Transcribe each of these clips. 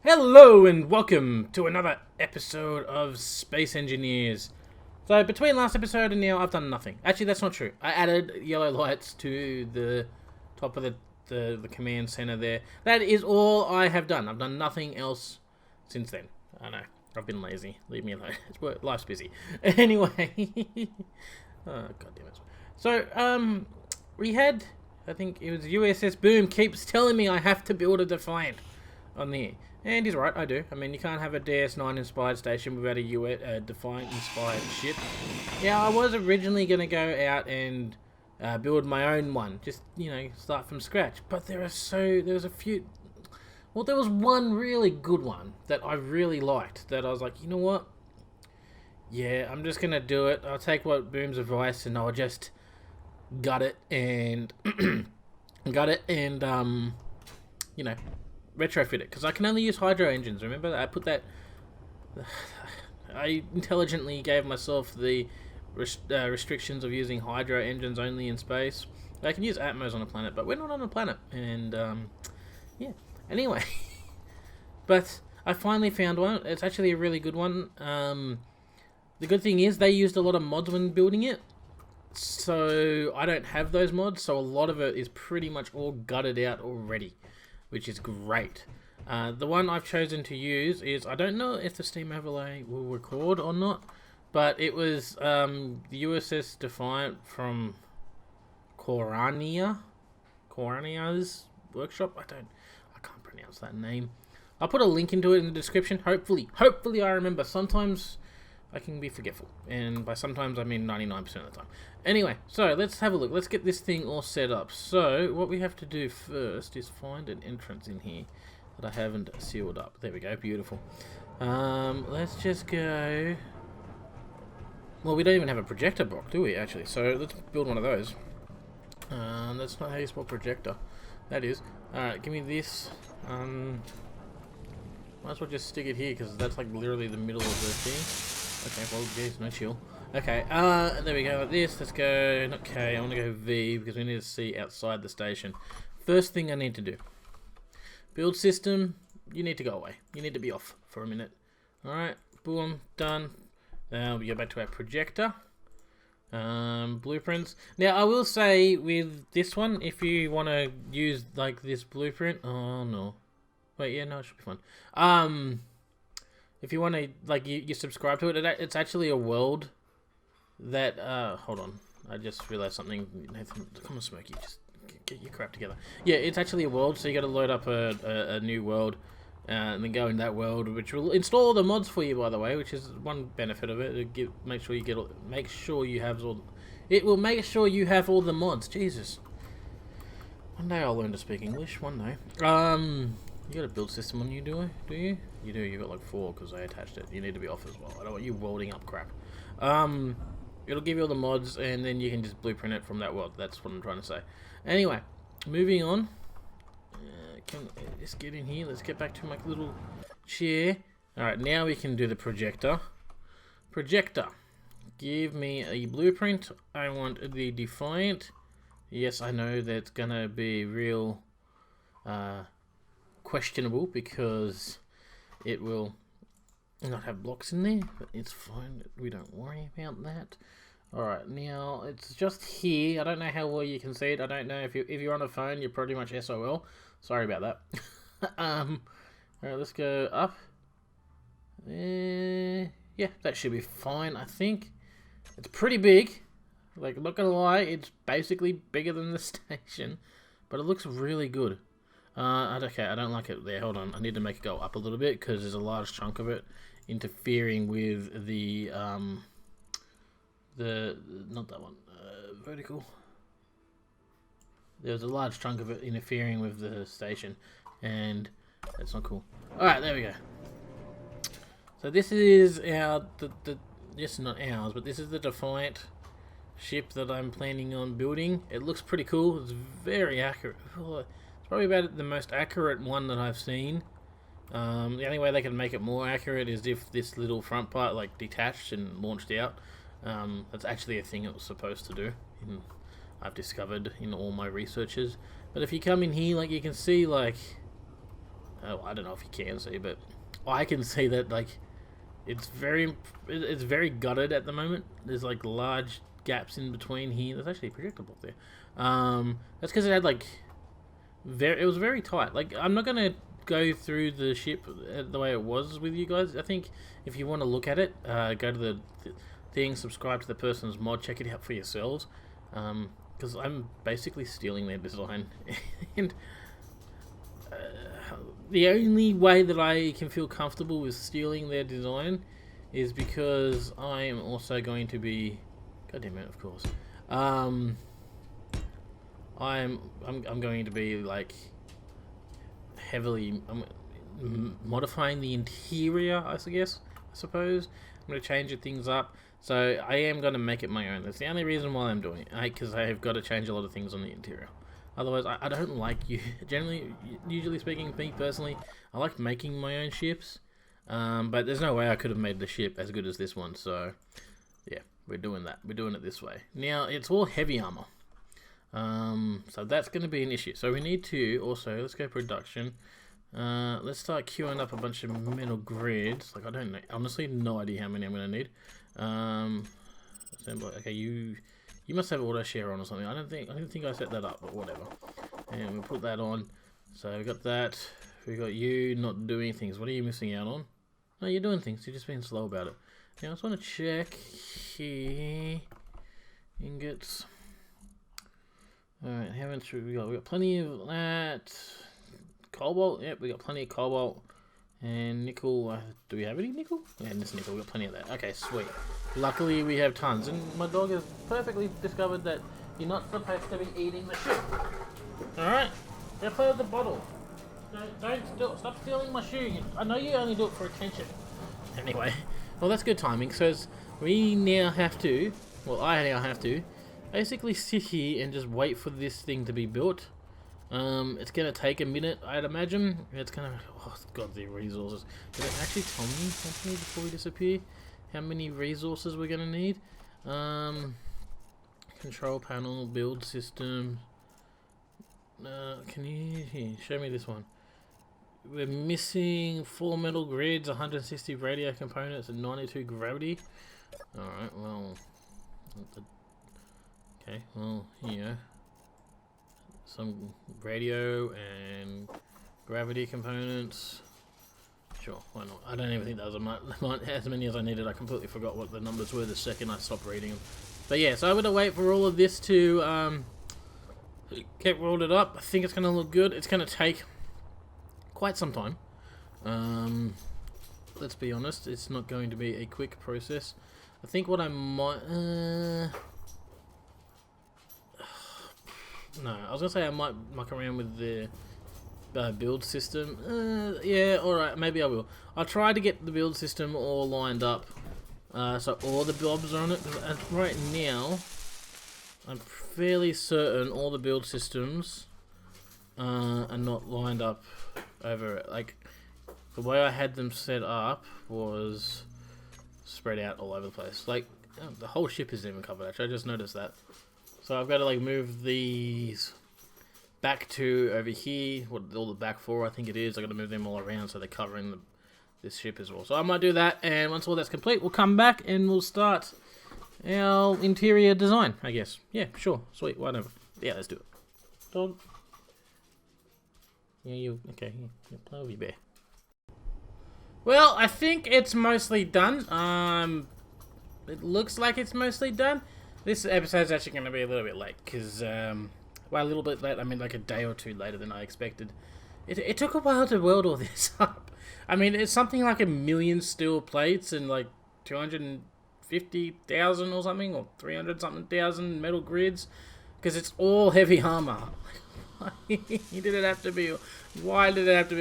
Hello and welcome to another episode of Space Engineers. So between last episode and now, I've done nothing. Actually, that's not true. I added yellow lights to the top of the command center there. That is all I have done. I've done nothing else since then. I know. I've been lazy. Leave me alone. Life's busy. Anyway. Oh, God damn it. So, we had, I think it was USS Boom keeps telling me I have to build a Defiant on there. And he's right, I do. I mean, you can't have a DS9 inspired station without a Defiant inspired ship. Yeah, I was originally going to go out and build my own one. Just, start from scratch. But there was a few... Well, there was one really good one that I really liked. That I was like, you know what? Yeah, I'm just going to do it. I'll take what Boom's advice and I'll just gut it and... retrofit it, because I can only use hydro engines. Remember, I intelligently gave myself the restrictions of using hydro engines only in space. I can use Atmos on a planet, but we're not on a planet, and yeah. Anyway, but I finally found one. It's actually a really good one. The good thing is they used a lot of mods when building it, so I don't have those mods. So a lot of it is pretty much all gutted out already, which is great. The one I've chosen to use is, I don't know if the Steam overlay will record or not, but it was the USS Defiant from Corania's workshop. I can't pronounce that name. I'll put a link into it in the description. Hopefully I remember. Sometimes I can be forgetful, and by sometimes I mean 99% of the time. Anyway, so let's have a look. Let's get this thing all set up. So what we have to do first is find an entrance in here that I haven't sealed up. There we go, beautiful. Let's just go... Well, we don't even have a projector block, do we, actually? So let's build one of those. That's not how you spell projector. That is. Alright, give me this. Might as well just stick it here, because that's like literally the middle of the thing. Okay, well, geez, no chill. Okay, there we go, like this. Let's go, not K, I want to go V, because we need to see outside the station. First thing I need to do. Build system, you need to go away. You need to be off for a minute. Alright, boom, done. Now we go back to our projector. Blueprints. Now, I will say, with this one, if you want to use, like, this blueprint... Oh, no. Wait, yeah, no, it should be fine. If you want to, like, you subscribe to it, it's actually a world that, hold on, I just realized something. Nathan, come on, Smokey, just get your crap together. Yeah, it's actually a world, so you got to load up a new world, and then go in that world, which will install all the mods for you, by the way, which is one benefit of it. Make sure you have all the mods. Jesus. One day I'll learn to speak English. One day. You got a build system on you, do you? You do, you got like 4 because I attached it. You need to be off as well. I don't want you welding up crap. It'll give you all the mods and then you can just blueprint it from that world. That's what I'm trying to say. Anyway, moving on. Let's get in here. Let's get back to my little chair. Alright, now we can do the projector. Projector. Give me a blueprint. I want the Defiant. Yes, I know that's gonna be real... questionable because it will not have blocks in there, but it's fine. We don't worry about that. Alright, now it's just here. I don't know how well you can see it. I don't know if you're on a phone, you're pretty much SOL. Sorry about that. Alright, let's go up. Yeah, that should be fine, I think. It's pretty big. Like, I'm not gonna lie, it's basically bigger than the station, but it looks really good. Okay, I don't like it there. Hold on, I need to make it go up a little bit because there's a large chunk of it interfering with the not that one, vertical. There's a large chunk of it interfering with the station, and that's not cool. All right, there we go. So this is this is not ours, but this is the Defiant ship that I'm planning on building. It looks pretty cool. It's very accurate. It's probably about the most accurate one that I've seen. The only way they can make it more accurate is if this little front part like detached and launched out. That's actually a thing it was supposed to do. I've discovered in all my researches. But if you come in here, like you can see, like Oh, I don't know if you can see, but I can see that like it's very gutted at the moment. There's like large gaps in between here. There's actually a projectile up there. That's because it had like it was very tight. Like I'm not gonna go through the ship the way it was with you guys. I think if you want to look at it, go to the thing, subscribe to the person's mod, check it out for yourselves. Because I'm basically stealing their design, and the only way that I can feel comfortable with stealing their design is because I am also going to be, God damn it, of course. I'm going to be like heavily modifying the interior, I suppose. I'm going to change things up. So I am going to make it my own. That's the only reason why I'm doing it, because I have got to change a lot of things on the interior. Otherwise, I don't like you. Usually speaking, me personally, I like making my own ships. But there's no way I could have made the ship as good as this one. So yeah, we're doing that. We're doing it this way. Now it's all heavy armor. So that's going to be an issue. So we need to also, let's go production. Let's start queuing up a bunch of metal grids. Like I don't know, honestly, no idea how many I'm going to need. Okay, you must have auto share on or something. I don't think I set that up, but whatever. And we'll put that on. So we got that. We got you not doing things. What are you missing out on? No, you're doing things. You're just being slow about it. Now I just want to check here. Ingots. Alright, haven't we got plenty of that. Cobalt, yep, we got plenty of cobalt. And nickel, do we have any nickel? Yeah, this nickel, we got plenty of that. Okay, sweet. Luckily we have tons. And my dog has perfectly discovered that you're not supposed to be eating the shit. Alright? Get out of the bottle. Stop stealing my shoe. I know you only do it for attention. Anyway, well that's good timing, because we now have to, well I now have to, basically sit here and just wait for this thing to be built. It's gonna take a minute, I'd imagine. It's gonna, oh god, the resources. Did it actually tell me before we disappear how many resources we're gonna need? Control panel, build system. Can you show me this one? We're missing 4 metal grids, 160 radio components, and 92 gravity. Alright, well. Okay, well, here. Some radio and gravity components. Sure, why not? I don't even think that was as many as I needed. I completely forgot what the numbers were the second I stopped reading them. But yeah, so I'm going to wait for all of this to get rolled up. I think it's going to look good. It's going to take quite some time. Let's be honest, it's not going to be a quick process. I think what I might... No, I was going to say I might muck around with the build system. Yeah, alright, maybe I will. I'll try to get the build system all lined up so all the blobs are on it. Right now, I'm fairly certain all the build systems are not lined up over it. Like, the way I had them set up was spread out all over the place. Like, the whole ship isn't even covered, actually. I just noticed that. So I've got to like move these back to over here, all the back 4 I think it is. I've got to move them all around so they're covering this ship as well. So I might do that, and once all that's complete, we'll come back and we'll start our interior design, I guess. Yeah, sure, sweet, whatever. Yeah, let's do it. Dog. Yeah, you, okay, yeah, play with your bear. Well, I think it's mostly done. It looks like it's mostly done. This episode's actually going to be a little bit late, because, well, a little bit late, I mean like a day or two later than I expected. It took a while to weld all this up. I mean, it's something like 1 million steel plates and like 250,000 or something, or 300-something thousand metal grids, because it's all heavy armor. Why did it have to be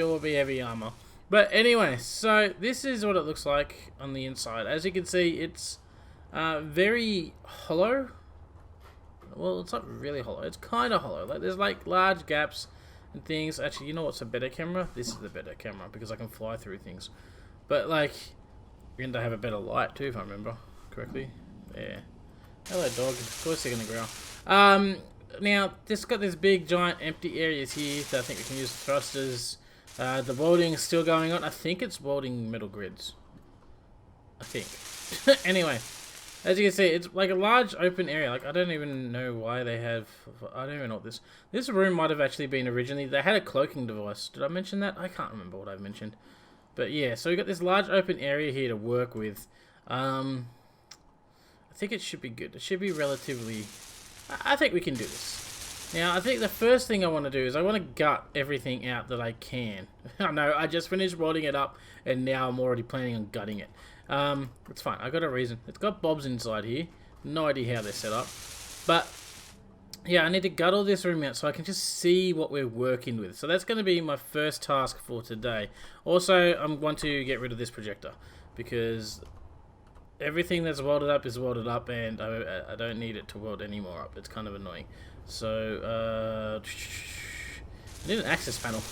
all be heavy armor? But anyway, so this is what it looks like on the inside. As you can see, it's very hollow. Well, it's not really hollow. It's kind of hollow. Like, there's like large gaps and things. Actually, you know what's a better camera? This is the better camera because I can fly through things. But like, you're going to have a better light too, if I remember correctly. Yeah. Hello, dog. Of course they're going to growl. Now, this got this big, giant, empty areas here that I think we can use thrusters The welding is still going on. I think it's welding metal grids. I think. Anyway, as you can see, it's like a large open area. Like, I don't even know why they have... I don't even know what this... This room might have actually been originally... They had a cloaking device. Did I mention that? I can't remember what I mentioned. But yeah, so we've got this large open area here to work with. I think it should be good. It should be relatively... I think we can do this. Now, I think the first thing I want to do is I want to gut everything out that I can. I know, I just finished welding it up, and now I'm already planning on gutting it. It's fine. I got a reason. It's got bobs inside here. No idea how they're set up. But, yeah, I need to gut all this room out so I can just see what we're working with. So that's going to be my first task for today. Also, I want to get rid of this projector, because everything that's welded up is welded up, and I don't need it to weld any more up. It's kind of annoying. So, I need an access panel.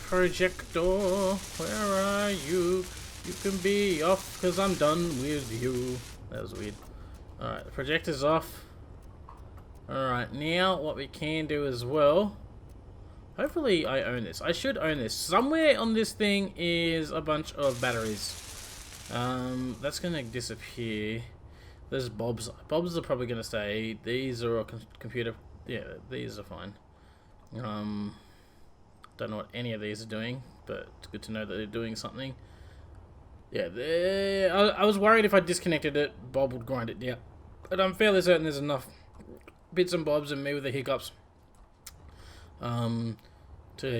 Projector, where are you? You can be off, because I'm done with you. That was weird. Alright, the projector's off. Alright, now what we can do as well... Hopefully I own this. I should own this. Somewhere on this thing is a bunch of batteries. That's going to disappear. There's bobs. Bobs are probably going to stay. These are all computer... Yeah, these are fine. Don't know what any of these are doing, but it's good to know that they're doing something. Yeah, I was worried if I disconnected it, Bob would grind it down. But I'm fairly certain there's enough bits and bobs and me with the hiccups to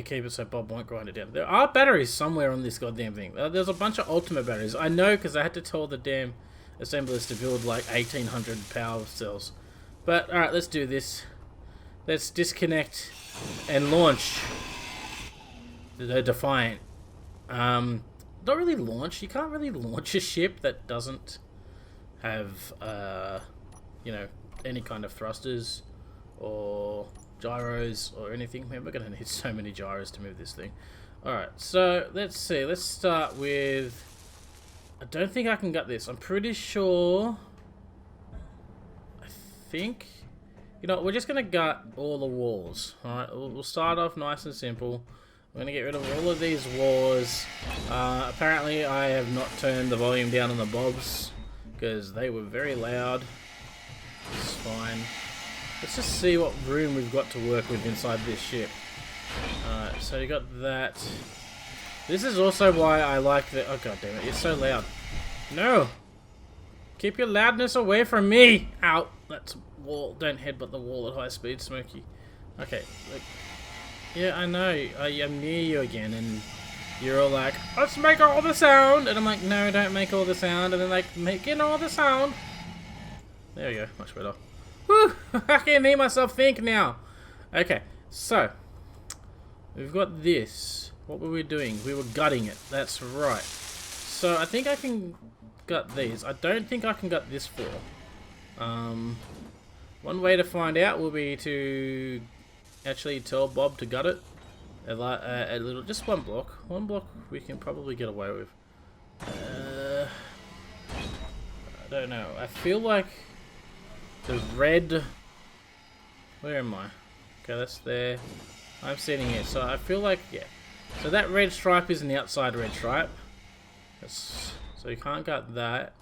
keep it so Bob won't grind it down. There are batteries somewhere on this goddamn thing. There's a bunch of ultimate batteries. I know because I had to tell the damn assemblers to build like 1800 power cells. But alright, let's do this. Let's disconnect and launch the Defiant. Not really launch. You can't really launch a ship that doesn't have, you know, any kind of thrusters or gyros or anything. Man, we're going to need so many gyros to move this thing. Alright, so let's see. Let's start with... I don't think I can gut this. I'm pretty sure... I think... You know, we're just going to gut all the walls. Alright, we'll start off nice and simple. I'm going to get rid of all of these walls. Apparently I have not turned the volume down on the bobs because they were very loud. It's fine. Let's just see what room we've got to work with inside this ship. Alright, so you got that. This is also why I like the... Oh god damn it, it's so loud. No! Keep your loudness away from me! Ow! That's wall. Don't headbutt the wall at high speed, Smokey. Okay, look. Yeah, I know. I am near you again, and you're all like, let's make all the sound! And I'm like, no, don't make all the sound. And then like, making all the sound. There we go, much better. Whew! I can hear myself think now. Okay, so we've got this. What were we doing? We were gutting it. That's right. So I think I can gut these. I don't think I can gut this floor. One way to find out will be to actually tell Bob to gut it. A little, just one block. One block we can probably get away with. I don't know. I feel like the red... Where am I? Okay, that's there. I'm sitting here, so I feel like, yeah. So that red stripe is an outside red stripe. That's, so you can't gut that.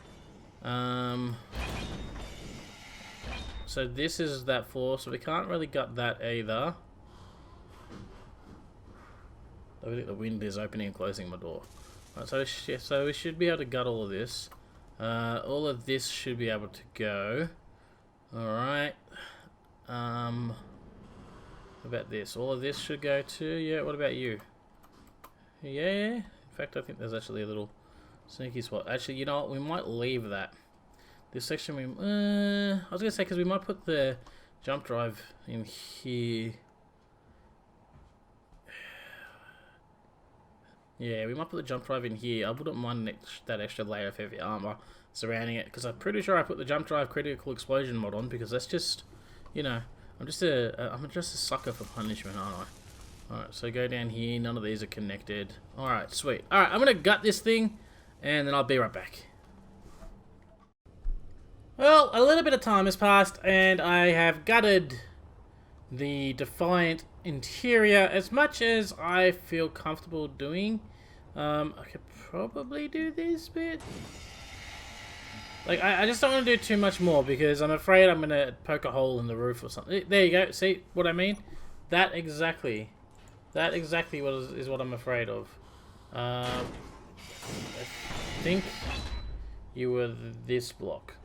So this is that floor, so we can't really gut that either. I think the wind is opening and closing my door. Right, so we should be able to gut all of this. All of this should be able to go. Alright. What about this? All of this should go too. Yeah, what about you? Yeah. In fact, I think there's actually a little sneaky spot. Actually, you know what? We might leave that. This section, I was going to say, because we might put the jump drive in here. Yeah, we might put the jump drive in here. I wouldn't mind that extra layer of heavy armor surrounding it, because I'm pretty sure I put the jump drive critical explosion mod on, because that's just, you know, I'm just a sucker for punishment, aren't I? Alright, so go down here. None of these are connected. Alright, sweet. Alright, I'm going to gut this thing, and then I'll be right back. Well, a little bit of time has passed, and I have gutted the Defiant interior as much as I feel comfortable doing. I could probably do this bit. Like, I just don't want to do too much more because I'm afraid I'm going to poke a hole in the roof or something. There you go. See what I mean? That exactly is what I'm afraid of. I think you were this block.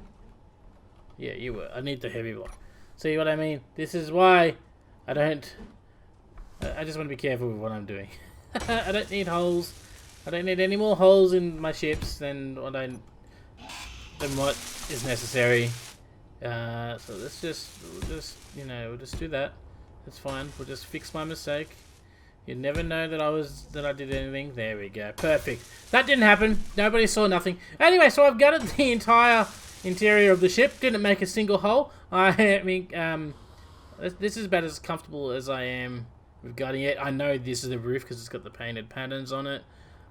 Yeah, you were. I need the heavy block. See what I mean? This is why I don't... I just want to be careful with what I'm doing. I don't need holes. I don't need any more holes in my ships than what is necessary. So let's just you know, we'll just do that. That's fine. We'll just fix my mistake. You never know that I did anything. There we go. Perfect. That didn't happen. Nobody saw nothing. Anyway, so I've gutted the entire interior of the ship. Didn't make a single hole. I mean, this is about as comfortable as I am with gutting it. I know this is the roof because it's got the painted patterns on it.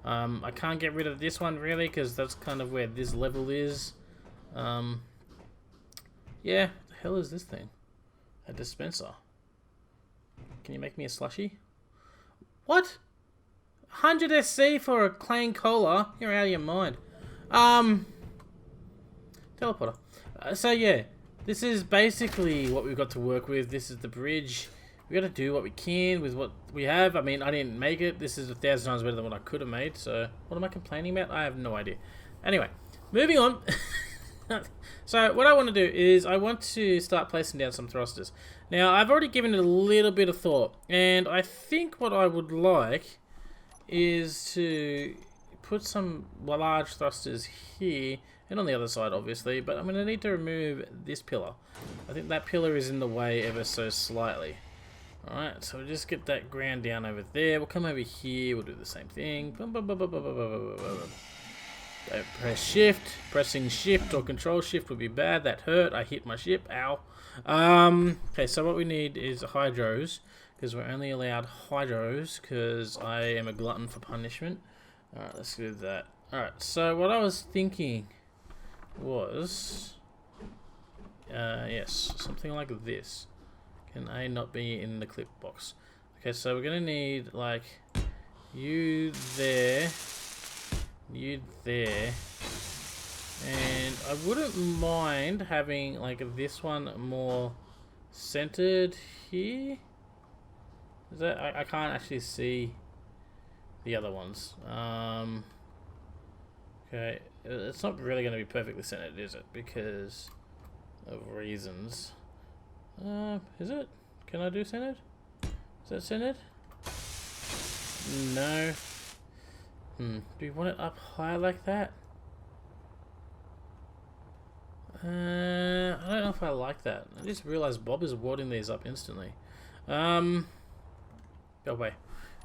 I can't get rid of this one really because that's kind of where this level is. Yeah, what the hell is this thing? A dispenser. Can you make me a slushie? What? 100 SC for a plain cola? You're out of your mind. Teleporter. So yeah, this is basically what we've got to work with. This is the bridge. We got to do what we can with what we have. I mean, I didn't make it. This is 1,000 times better than what I could have made. So what am I complaining about? I have no idea. Anyway, moving on. So what I want to do is I want to start placing down some thrusters. Now I've already given it a little bit of thought, and I think what I would like is to put some large thrusters here and on the other side obviously, but I'm going to need to remove this pillar. I think that pillar is in the way ever so slightly. Alright, so we'll just get that ground down over there. We'll come over here, we'll do the same thing. Don't press shift. Pressing shift or control shift would be bad. That hurt. I hit my ship. Ow. Okay, so what we need is hydros, because we're only allowed hydros because I am a glutton for punishment. Alright, let's do that. Alright, so what I was thinking was... yes, something like this. Can A not be in the clip box? Okay, so we're going to need, like, you there... you there, and I wouldn't mind having like this one more centered here. Is that I can't actually see the other ones. Okay, it's not really going to be perfectly centered, is it? Because of reasons. Is it? Can I do centered? Is that centered? No. Do you want it up higher like that? I don't know if I like that. I just realized Bob is warding these up instantly. Go away.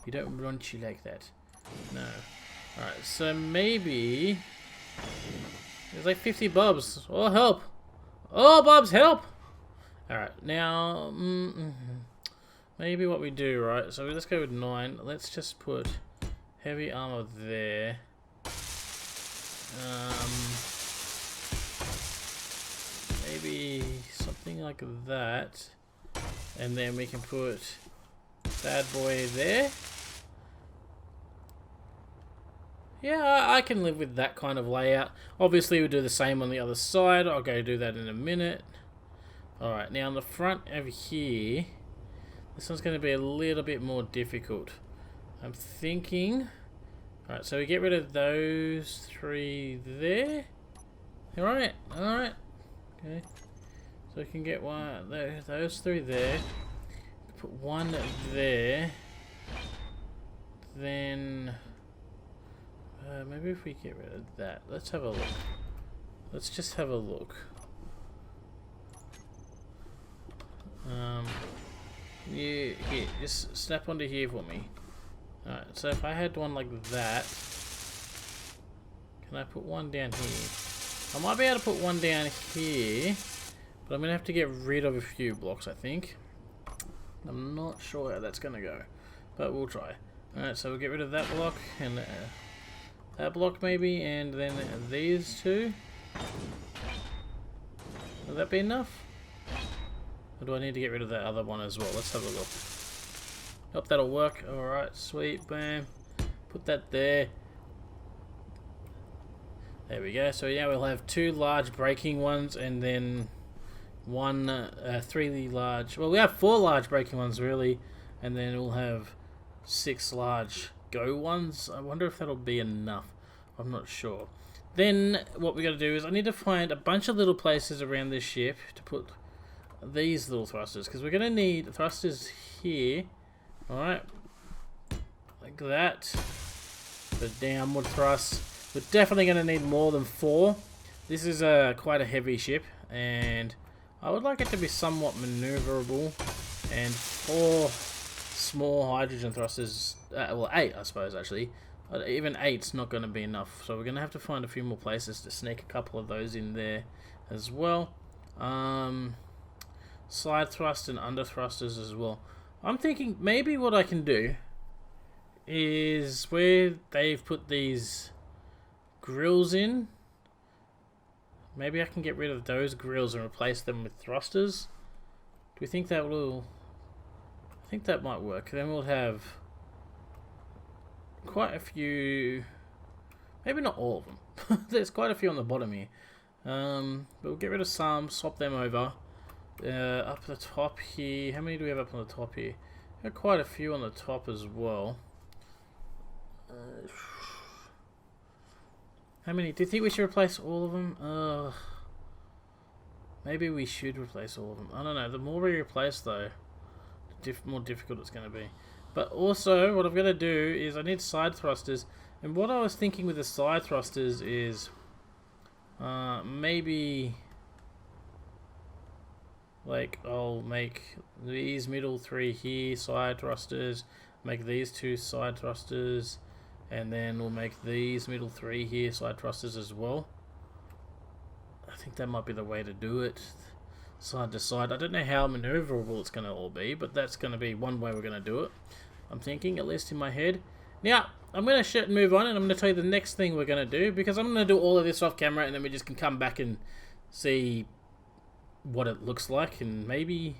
You don't want you like that. No. Alright, so maybe... there's like 50 Bobs. Oh, help! Oh, Bobs, help! Alright, now... maybe what we do, right? So let's go with 9. Let's just put... heavy armor there. Maybe something like that. And then we can put bad boy there. Yeah, I can live with that kind of layout. Obviously we'll do the same on the other side. I'll go do that in a minute. Alright, now on the front over here, this one's going to be a little bit more difficult. I'm thinking... alright, so we get rid of those 3 there. Alright, alright. Okay. So we can get one, those 3 there. Put 1 there. Then... maybe if we get rid of that. Let's have a look. Let's just have a look. Here, just snap onto here for me. Alright, so if I had one like that, can I put one down here? I might be able to put one down here, but I'm going to have to get rid of a few blocks, I think. I'm not sure how that's going to go, but we'll try. Alright, so we'll get rid of that block, and that block maybe, and then these 2. Will that be enough? Or do I need to get rid of that other one as well? Let's have a look. Hope that'll work. Alright, sweet, bam. Put that there. There we go. So yeah, we'll have 2 large braking ones and then 3 large. Well, we have 4 large braking ones really, and then we'll have 6 large go ones. I wonder if that'll be enough. I'm not sure. Then what we got to do is I need to find a bunch of little places around this ship to put these little thrusters, because we're going to need thrusters here. Alright, like that. The downward thrust. We're definitely going to need more than 4. This is quite a heavy ship, and I would like it to be somewhat maneuverable. And 4 small hydrogen thrusters, well 8 I suppose actually. Even 8's not going to be enough, so we're going to have to find a few more places to sneak a couple of those in there as well. Side thrust and under thrusters as well. I'm thinking maybe what I can do is where they've put these grills in, maybe I can get rid of those grills and replace them with thrusters. Do we think that will... I think that might work. Then we'll have quite a few, maybe not all of them. There's quite a few on the bottom here. But we'll get rid of some, swap them over. Up the top here, how many do we have up on the top here? Got quite a few on the top as well. How many? Do you think we should replace all of them? Maybe we should replace all of them. I don't know. The more we replace though, the more difficult it's going to be. But also, what I'm going to do is I need side thrusters. And what I was thinking with the side thrusters is maybe... like, I'll make these middle 3 here side thrusters, make these 2 side thrusters, and then we'll make these middle 3 here side thrusters as well. I think that might be the way to do it, side to side. I don't know how maneuverable it's going to all be, but that's going to be one way we're going to do it. I'm thinking, at least in my head. Now, I'm going to move on, and I'm going to tell you the next thing we're going to do, because I'm going to do all of this off camera, and then we just can come back and see what it looks like, and maybe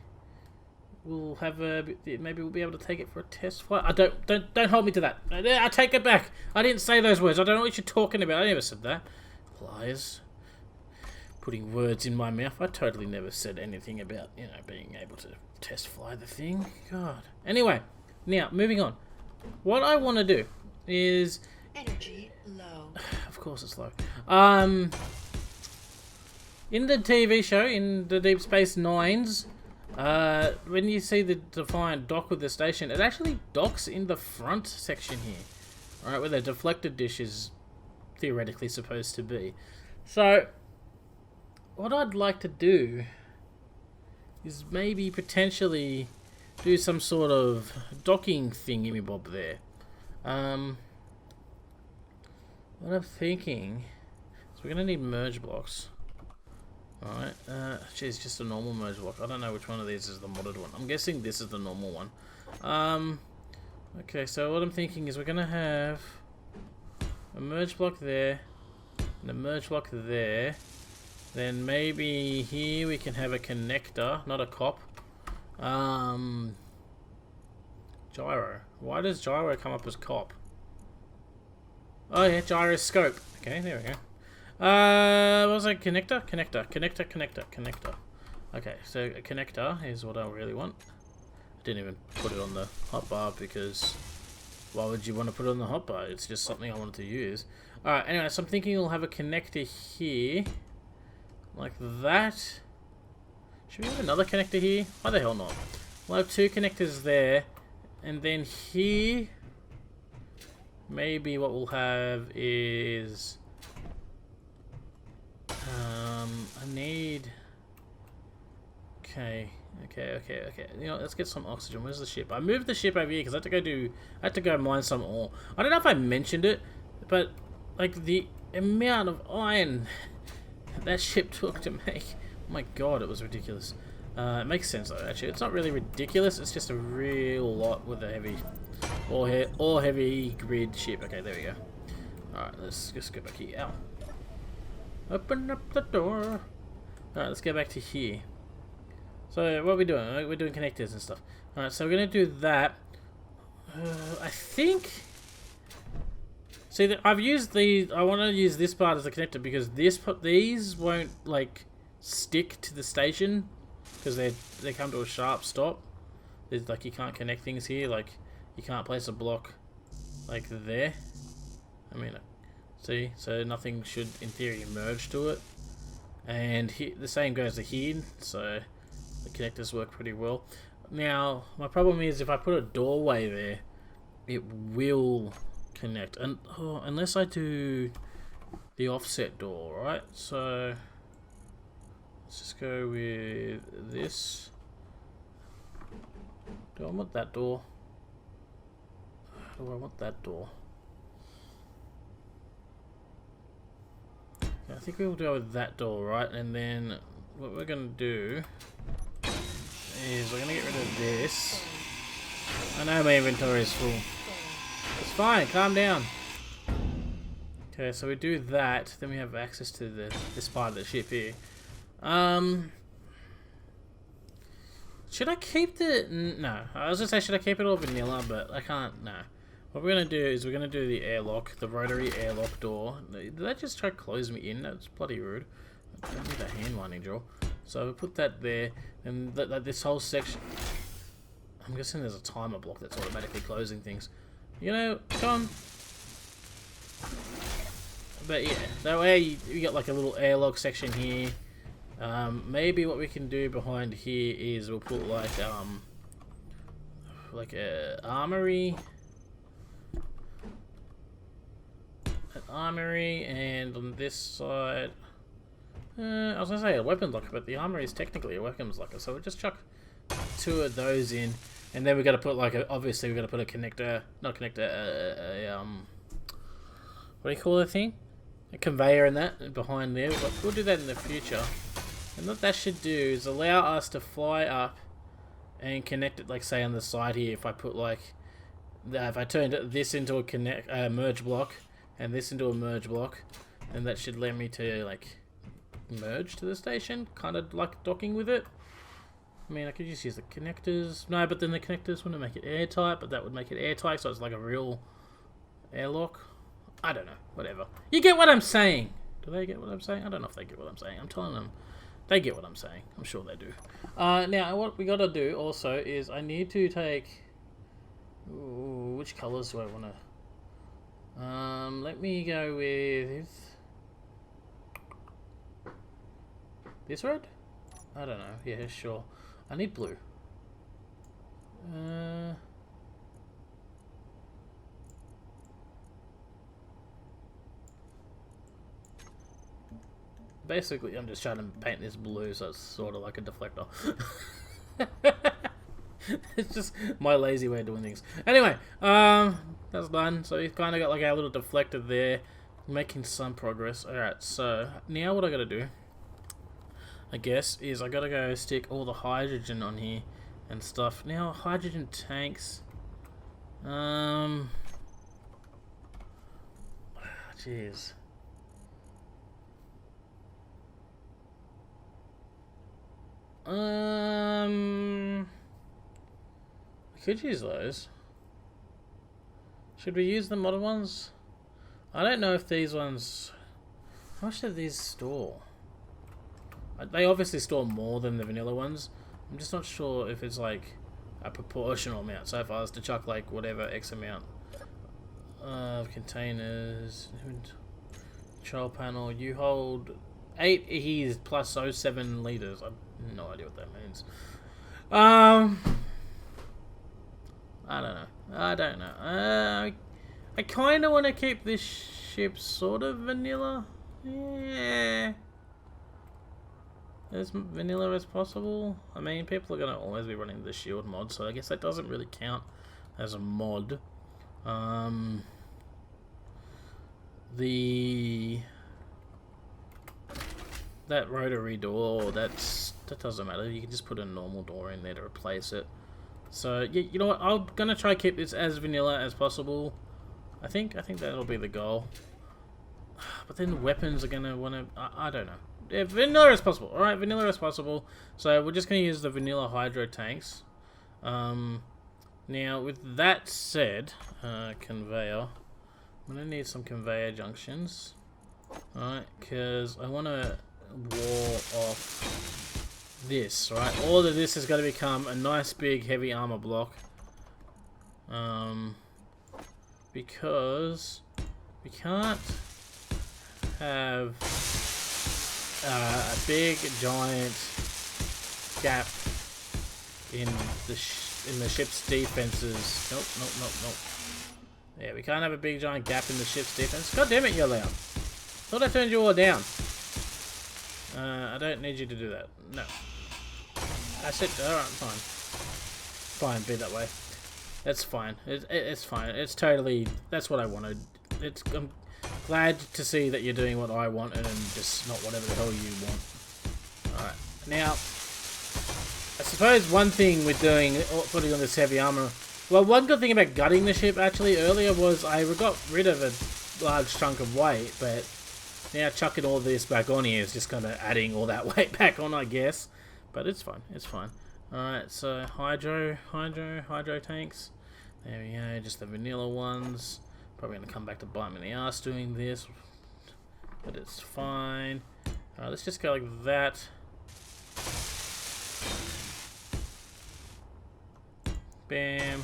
we'll have maybe we'll be able to take it for a test flight. Don't hold me to that. I take it back. I didn't say those words. I don't know what you're talking about. I never said that. Liars. Putting words in my mouth. I totally never said anything about, you know, being able to test fly the thing. God. Anyway, now moving on. What I want to do is energy low. Of course it's low. In the TV show, in the Deep Space Nines, when you see the Defiant dock with the station, it actually docks in the front section here. Alright, where the deflector dish is theoretically supposed to be. So, what I'd like to do is maybe potentially do some sort of docking thingy-bob there. What I'm thinking is we're going to need merge blocks. Alright, geez, just a normal merge block. I don't know which one of these is the modded one. I'm guessing this is the normal one. Okay, so what I'm thinking is we're going to have a merge block there, and a merge block there. Then maybe here we can have a connector, not a cop. Gyro. Why does gyro come up as cop? Oh yeah, gyroscope. Okay, there we go. What was it? Connector? Connector. Okay, so a connector is what I really want. I didn't even put it on the hotbar because why would you want to put it on the hotbar? It's just something I wanted to use. Alright, anyway, so I'm thinking we'll have a connector here. Like that. Should we have another connector here? Why the hell not? We'll have 2 connectors there. And then here, maybe what we'll have is... I need... Okay. You know, let's get some oxygen. Where's the ship? I moved the ship over here because I had to go mine some ore. I don't know if I mentioned it, but like the amount of iron that ship took to make. Oh my god, it was ridiculous. It makes sense though, actually. It's not really ridiculous, it's just a real lot with a heavy or heavy grid ship. Okay, there we go. Alright, let's just go back here. Ow. Open up the door. Alright, let's go back to here. So what are we doing? We're doing connectors and stuff. Alright, so we're going to do that. I think... See, I've used these... I want to use this part as a connector because these won't, like, stick to the station. Because they come to a sharp stop. There's, like, you can't connect things here. Like, you can't place a block, like, there. I mean, see? So nothing should, in theory, merge to it. And the same goes to here. So the connectors work pretty well. Now, my problem is if I put a doorway there, it will connect. And unless I do the offset door, right? So let's just go with this. Do I want that door? Do I want that door? I think we'll go with that door, right? And then what we're going to do is we're going to get rid of this. I know my inventory is full. It's fine, calm down. Okay, so we do that, then we have access to this part of the ship here. Should I keep the... No, I was going to say should I keep it all vanilla, but I can't, no. What we're going to do is we're going to do the airlock, the rotary airlock door. Did that just try to close me in? That's bloody rude. I don't need a hand winding drill. So we'll put that there, and this whole section... I'm guessing there's a timer block that's automatically closing things. You know, come on. But yeah, that way you got like a little airlock section here. Maybe what we can do behind here is we'll put like a armory. An armory, and on this side, I was gonna say a weapons locker, but the armory is technically a weapons locker, so we'll just chuck 2 of those in, and then we got to put like obviously we got to put a connector, not a connector, what do you call the thing? A conveyor in that behind there. But we'll do that in the future. And what that should do is allow us to fly up and connect it, like say on the side here. If I put like, if I turned this into a merge block. And this into a merge block, and that should let me to like merge to the station, kind of like docking with it. I mean, I could just use the connectors. No, but then the connectors wouldn't make it airtight, but that would make it airtight, so it's like a real airlock. I don't know, whatever. You get what I'm saying. Do they get what I'm saying? I don't know if they get what I'm saying. I'm telling them they get what I'm saying. I'm sure they do. Now, what we gotta do also is I need to take... Ooh, which colours do I want to... let me go with this red? I don't know. Yeah, sure. I need blue. Basically, I'm just trying to paint this blue so it's sort of like a deflector. It's just my lazy way of doing things. Anyway, that's done. So we've kind of got like our little deflector there, making some progress. Alright, so now what I gotta do, I guess, is I gotta go stick all the hydrogen on here and stuff. Now, hydrogen tanks. Jeez. Could use those. Should we use the modern ones? I don't know if these ones... How much do these store? They obviously store more than the vanilla ones. I'm just not sure if it's like a proportional amount. So if I was to chuck like whatever X amount of containers... Control panel, you hold 8 here plus 07 liters. I have no idea what that means. I don't know. I kind of want to keep this ship sort of vanilla. Yeah. As vanilla as possible. I mean, people are going to always be running the shield mod, so I guess that doesn't really count as a mod. That rotary door, that doesn't matter. You can just put a normal door in there to replace it. So yeah, you know what? I'm gonna try to keep this as vanilla as possible. I think that'll be the goal. But then the weapons are gonna wanna. I don't know. vanilla as possible. Alright, vanilla as possible. So we're just going to use the vanilla hydro tanks. Now, with that said, conveyor. I'm going to need some conveyor junctions. Alright, because I want to wall off this, right? All of this is going to become a nice big heavy armor block. Because we can't have a big giant gap in the ship's defenses. Nope. Yeah, we can't have a big giant gap in the ship's defense. God damn it, you're loud. Thought I turned you all down. I don't need you to do that. No. I said, alright, fine. Fine, be that way. That's fine. It's fine. It's totally, that's what I wanted. I'm glad to see that you're doing what I wanted and just not whatever the hell you want. Alright, now, I suppose one thing with putting on this heavy armor, well, one good thing about gutting the ship actually earlier was I got rid of a large chunk of weight, but now chucking all this back on here is just kind of adding all that weight back on, I guess. But it's fine, it's fine. Alright, so hydro tanks. There we go, just the vanilla ones. Probably going to come back to bite me in the ass doing this, but it's fine. Alright, let's just go like that. Bam.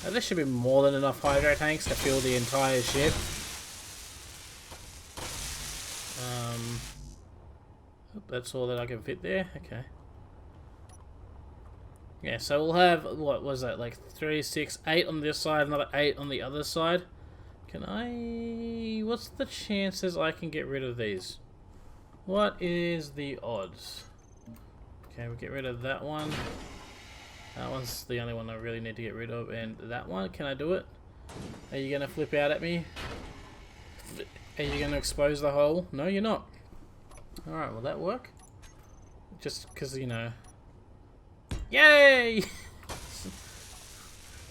Now, this should be more than enough hydro tanks to fill the entire ship. That's all that I can fit there. Okay. Yeah, so we'll have, what was that, like 3, 6, 8 on this side, another 8 on the other side. What's the chances I can get rid of these? What is the odds? Okay, we'll get rid of that one. That one's the only one I really need to get rid of, and that one, can I do it? Are you going to flip out at me? Are you going to expose the hole? No, you're not. Alright, will that work? Just because, you know... Yay!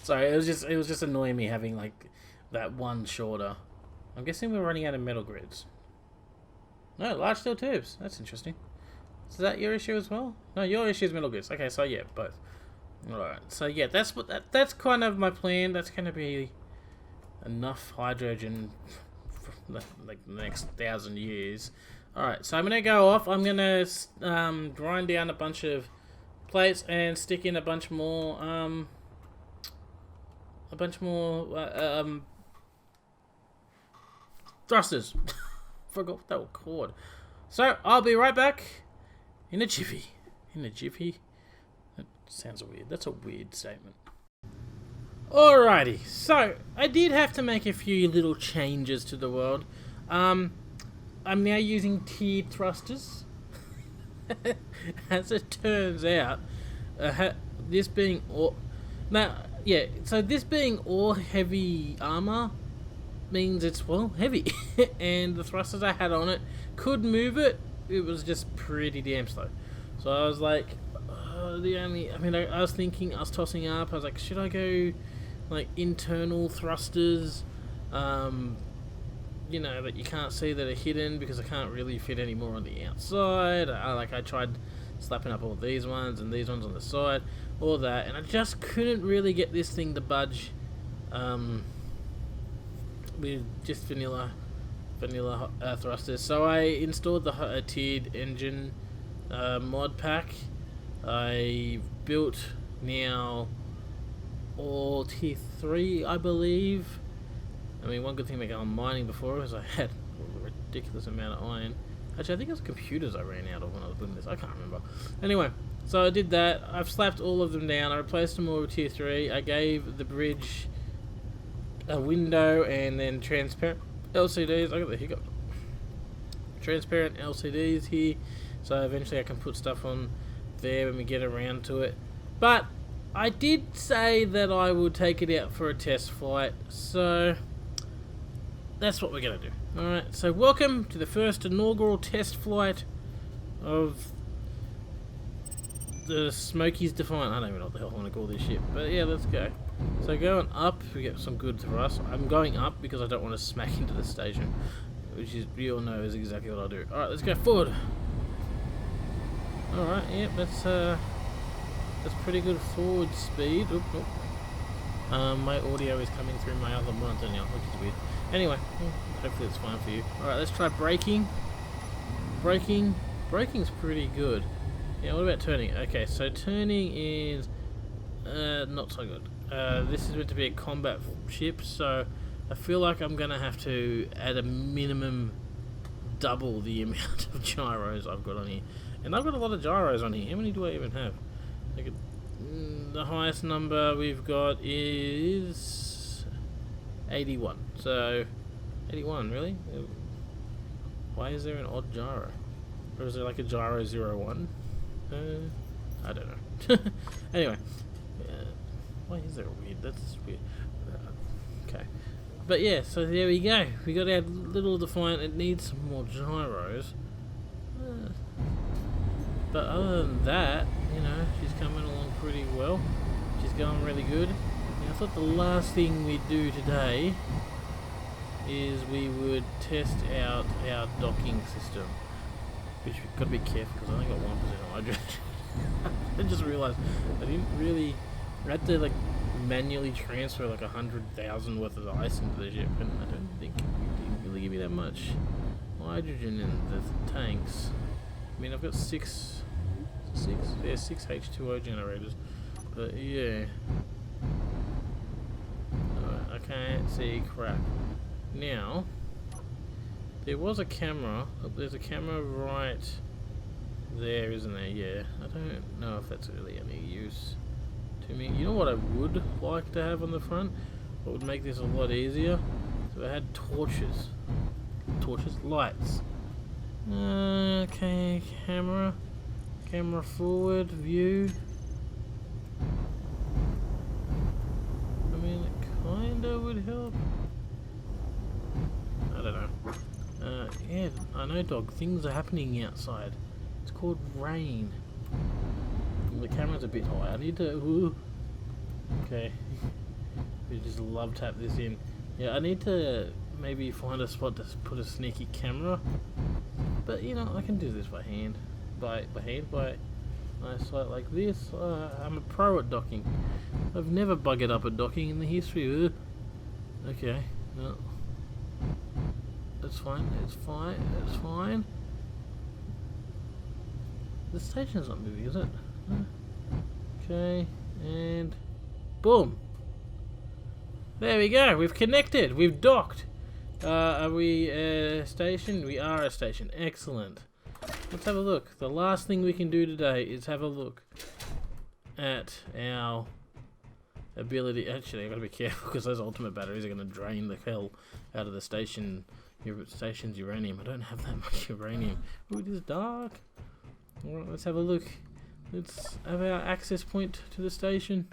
Sorry, it was just annoying me having like that one shorter. I'm guessing we're running out of metal grids. No, large steel tubes. That's interesting. Is that your issue as well? No, your issue is metal grids. Okay, so yeah, both. Alright, so yeah, that's kind of my plan. That's going to be enough hydrogen for like the next 1,000 years. Alright, so I'm going to go off. I'm going to grind down a bunch of plates and stick in a bunch more thrusters. Forgot what they were called. So I'll be right back in a jiffy. In a jiffy. That sounds weird. That's a weird statement. Alrighty, so I did have to make a few little changes to the world. I'm now using tiered thrusters. As it turns out, this being all this being all heavy armor means it's, well, heavy. And the thrusters I had on it could move it. It was just pretty damn slow. So I was like, I was tossing up. I was like, should I go like internal thrusters? You know, that you can't see that are hidden because I can't really fit any more on the outside. I tried slapping up all these ones and these ones on the side, all that, and I just couldn't really get this thing to budge with just vanilla thrusters. So I installed the tiered engine mod pack. I built now all tier 3, I believe. I mean, one good thing about going mining before was I had a ridiculous amount of iron. Actually, I think it was computers I ran out of when I was doing this. I can't remember. Anyway, so I did that. I've slapped all of them down. I replaced them all with tier 3. I gave the bridge a window and then transparent LCDs. I got the hiccup. Transparent LCDs here. So eventually I can put stuff on there when we get around to it. But I did say that I would take it out for a test flight. So that's what we're going to do. Alright, so welcome to the first inaugural test flight of the Smokies Defiant. I don't even know what the hell I want to call this ship, but yeah, let's go. So going up, we get some good thrust. I'm going up because I don't want to smack into the station, which is, you all know, is exactly what I'll do. All right, let's go forward. All right, yeah, that's pretty good forward speed. Oop, oop. My audio is coming through my other monitor now, which is weird. Anyway, hopefully it's fine for you. Alright, let's try braking. Braking's pretty good. Yeah, what about turning? Okay, so turning is not so good. This is meant to be a combat ship, so I feel like I'm going to have to, at a minimum, double the amount of gyros I've got on here. And I've got a lot of gyros on here. How many do I even have? The highest number we've got is 81. So 81, really? Why is there an odd gyro? Or is there like a gyro 01? I don't know. Anyway, why is there a weird? That's weird. Okay, but yeah. So there we go. We got our little Defiant. It needs some more gyros. But other than that, you know, she's coming along pretty well. She's going really good. Now, I thought the last thing we'd do today is we would test out our docking system. Which we've got to be careful because I only got 1% hydrogen. I just realised I didn't really... I had to like manually transfer like 100,000 worth of ice into the ship, and I don't think it didn't really give me that much hydrogen in the tanks. I mean, I've got six H2O generators, but yeah. I can't see crap. Now, there was a camera. There's a camera right there, isn't there? Yeah. I don't know if that's really any use to me. You know what I would like to have on the front? What would make this a lot easier? So I had torches. Lights. Okay, camera forward, view. I mean, it kinda would help. I don't know. Yeah, I know, dog. Things are happening outside. It's called rain. The camera's a bit high. I need to... Ooh. Okay. We just love tap this in. Yeah, I need to maybe find a spot to put a sneaky camera. But, you know, I can do this by hand. By a site like this. I'm a pro at docking. I've never buggered up at docking in the history. Okay. No. That's fine. It's fine. The station's not moving, is it? Okay. And... boom! There we go. We've connected. We've docked. Are we a station? We are a station. Excellent. Let's have a look. The last thing we can do today is have a look at our ability. Actually, I've got to be careful because those ultimate batteries are going to drain the hell out of the station's uranium. I don't have that much uranium. Oh, it is dark. Alright, let's have a look. Let's have our access point to the station.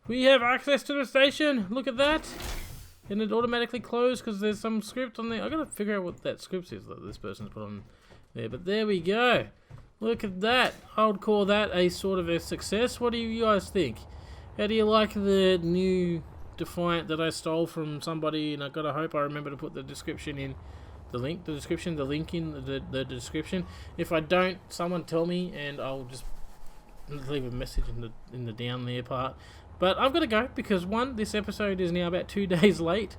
We have access to the station! Look at that! And it automatically closed because there's some script on there. I gotta figure out what that script is that this person's put on there. But there we go. Look at that. I would call that a sort of a success. What do you guys think? How do you like the new Defiant that I stole from somebody? And I gotta hope I remember to put the description in. The link in the description. If I don't, someone tell me and I'll just leave a message in the down there part. But I've got to go because one, this episode is now about 2 days late,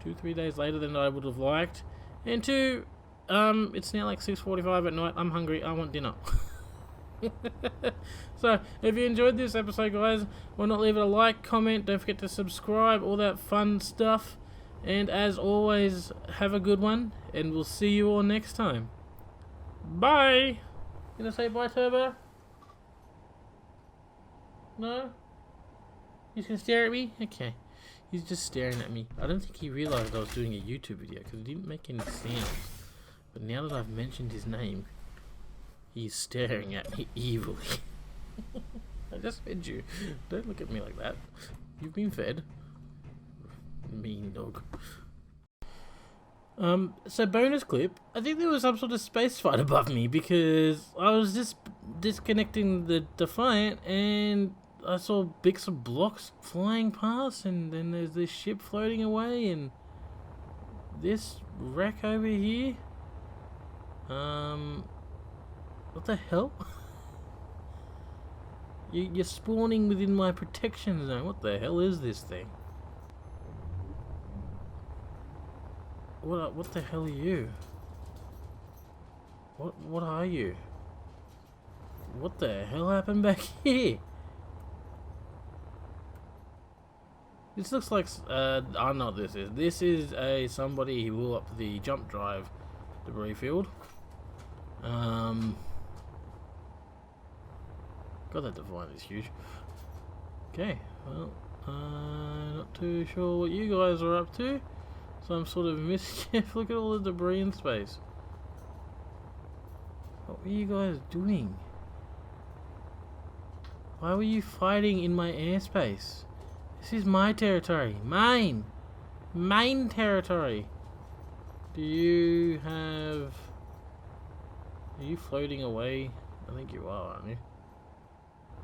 2-3 days later than I would have liked, and two, it's now like 6:45 at night. I'm hungry. I want dinner. So if you enjoyed this episode, guys, why not leave it a like, comment, don't forget to subscribe, all that fun stuff. And as always, have a good one, and we'll see you all next time. Bye! Gonna say bye, Turbo? No? He's gonna stare at me? Okay. He's just staring at me. I don't think he realised I was doing a YouTube video, because it didn't make any sounds. But now that I've mentioned his name, he's staring at me evilly. I just fed you. Don't look at me like that. You've been fed. Mean dog. So bonus clip. I think there was some sort of space fight above me because I was just disconnecting the Defiant and I saw bits of blocks flying past, and then there's this ship floating away and this wreck over here. What the hell? You're spawning within my protection zone. What the hell is this thing? What the hell are you? What are you? What the hell happened back here? This looks like I know what this is. This is somebody who blew up the jump drive debris field. God, that Defiant is huge. Okay, well, not too sure what you guys are up to. Some sort of mischief. Look at all the debris in space. What were you guys doing? Why were you fighting in my airspace? This is my territory. Mine territory. Do you have... Are you floating away? I think you are, aren't you?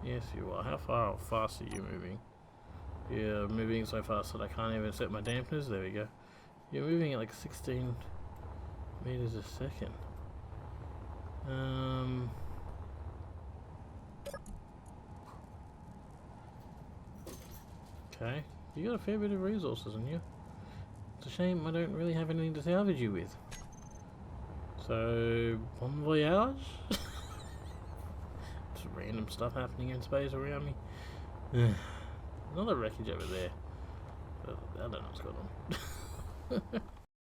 Yes, you are. How fast are you moving? You're moving so fast that I can't even set my dampeners. There we go. You're moving at like 16 meters a second. Okay. You got a fair bit of resources on you. It's a shame I don't really have anything to salvage you with. So, bon voyage? Just random stuff happening in space around me. Another wreckage over there. But I don't know what's going on.